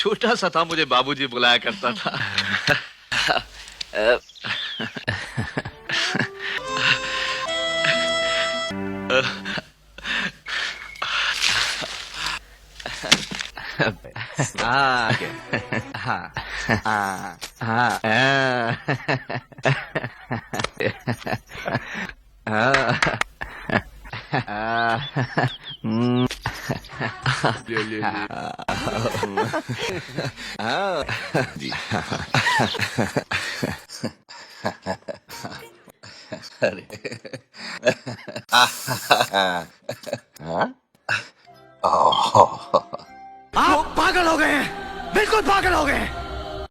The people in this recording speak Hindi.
छोटा सा था, मुझे बाबूजी बुलाया करता था। ले ले ले। जी। अरे